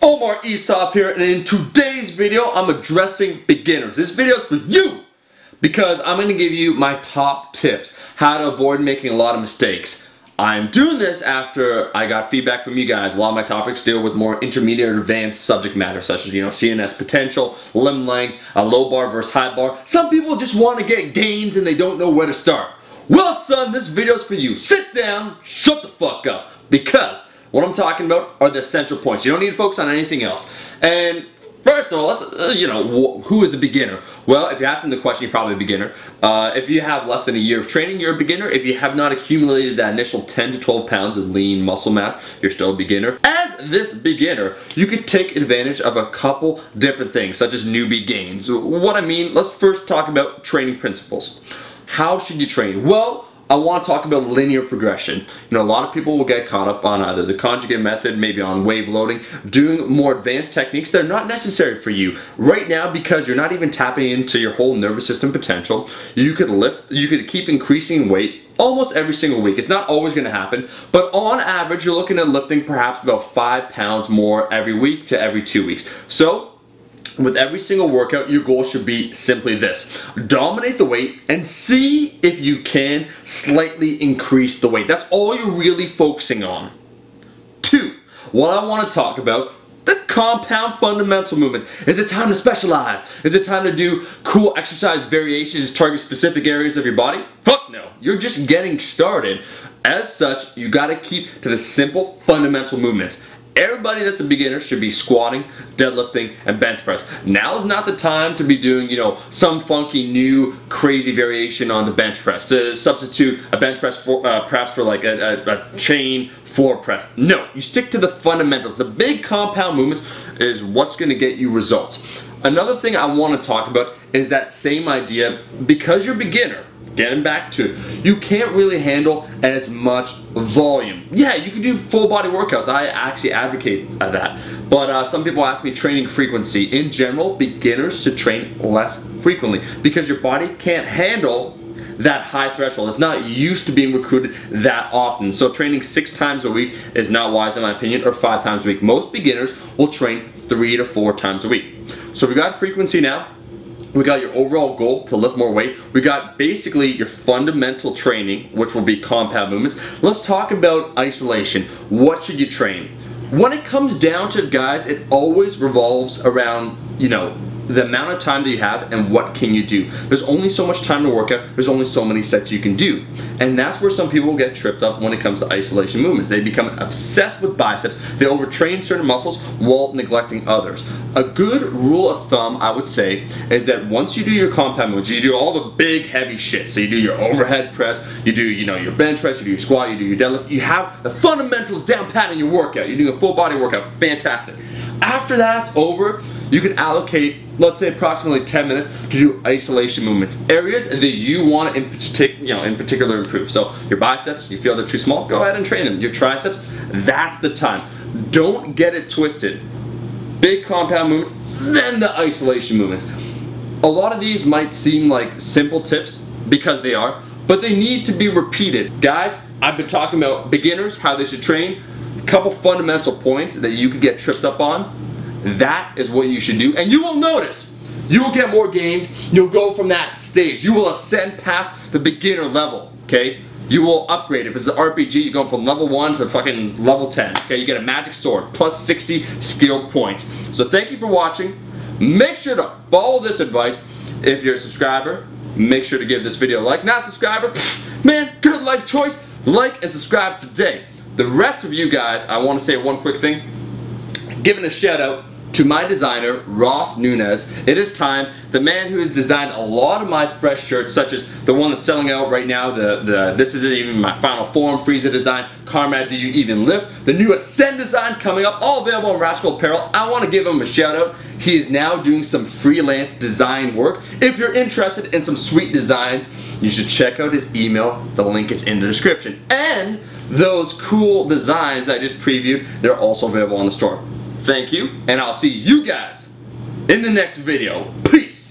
Omar Esop here, and in today's video I'm addressing beginners. This video is for you because I'm going to give you my top tips how to avoid making a lot of mistakes. I'm doing this after I got feedback from you guys. A lot of my topics deal with more intermediate or advanced subject matter, such as, CNS potential, limb length, a low bar versus high bar. Some people just want to get gains and they don't know where to start. Well, son, this video's for you. Sit down, shut the fuck up, because what I'm talking about are the essential points. You don't need to focus on anything else. And first of all, let's, who is a beginner? Well, if you're asking the question, you're probably a beginner. If you have less than a year of training, you're a beginner. If you have not accumulated that initial 10 to 12 pounds of lean muscle mass, you're still a beginner. As this beginner, you could take advantage of a couple different things, such as newbie gains. What I mean, let's first talk about training principles. How should you train? Well, I want to talk about linear progression. A lot of people will get caught up on either the conjugate method, maybe on wave loading, doing more advanced techniques that are not necessary for you. Right now, because you're not even tapping into your whole nervous system potential, you could keep increasing weight almost every single week. It's not always going to happen, but on average, you're looking at lifting perhaps about 5 pounds more every week to every 2 weeks. So, with every single workout, your goal should be simply this. Dominate the weight and see if you can slightly increase the weight. That's all you're really focusing on. 2, what I want to talk about, the compound fundamental movements. Is it time to specialize? Is it time to do cool exercise variations to target specific areas of your body? Fuck no. You're just getting started. As such, you got to keep to the simple fundamental movements. Everybody that's a beginner should be squatting, deadlifting, and bench press. Now is not the time to be doing, some funky new crazy variation on the bench press. To substitute a bench press for, perhaps for like a chain floor press. No, you stick to the fundamentals. The big compound movements is what's going to get you results. Another thing I want to talk about is that same idea, because you're a beginner, getting back to it, you can't really handle as much volume. Yeah, you can do full body workouts. I actually advocate that. But some people ask me training frequency. In general, beginners should train less frequently because your body can't handle that high threshold. It's not used to being recruited that often. So training 6 times a week is not wise in my opinion, or 5 times a week. Most beginners will train 3 to 4 times a week. So we got frequency now. We got your overall goal to lift more weight. We got basically your fundamental training, which will be compound movements. Let's talk about isolation. What should you train? When it comes down to it, guys, it always revolves around, the amount of time that you have and what can you do. There's only so much time to work out. There's only so many sets you can do. And that's where some people get tripped up when it comes to isolation movements. They become obsessed with biceps. They overtrain certain muscles while neglecting others. A good rule of thumb, I would say, is that once you do your compound movements, you do all the big heavy shit. So you do your overhead press, you do, your bench press, you do your squat, you do your deadlift. You have the fundamentals down pat in your workout. You're doing a full body workout. Fantastic. After that's over, you can allocate, let's say, approximately 10 minutes to do isolation movements. Areas that you want to in particular improve. So your biceps, you feel they're too small, go ahead and train them. Your triceps, that's the time. Don't get it twisted. Big compound movements, then the isolation movements. A lot of these might seem like simple tips because they are, but they need to be repeated. Guys, I've been talking about beginners, how they should train. A couple fundamental points that you could get tripped up on. That is what you should do, and you will notice you will get more gains. You'll go from that stage. You will ascend past the beginner level, okay? You will upgrade. If it's an RPG, you go from level 1 to fucking level 10, okay? You get a magic sword, plus 60 skill points. So thank you for watching. Make sure to follow this advice. If you're a subscriber, make sure to give this video a like. Not a subscriber, man, good life choice. Like and subscribe today. The rest of you guys, I want to say one quick thing. Giving a shout out to my designer, Ross Nunez. It is time. The man who has designed a lot of my fresh shirts, such as the one that's selling out right now, this isn't even my final form, Frieza design, Carmad, Do You Even Lift, the new Ascend design coming up, all available on Rascal Apparel. I want to give him a shout out. He is now doing some freelance design work. If you're interested in some sweet designs, you should check out his email. The link is in the description. And those cool designs that I just previewed, they're also available on the store. Thank you, and I'll see you guys in the next video. Peace!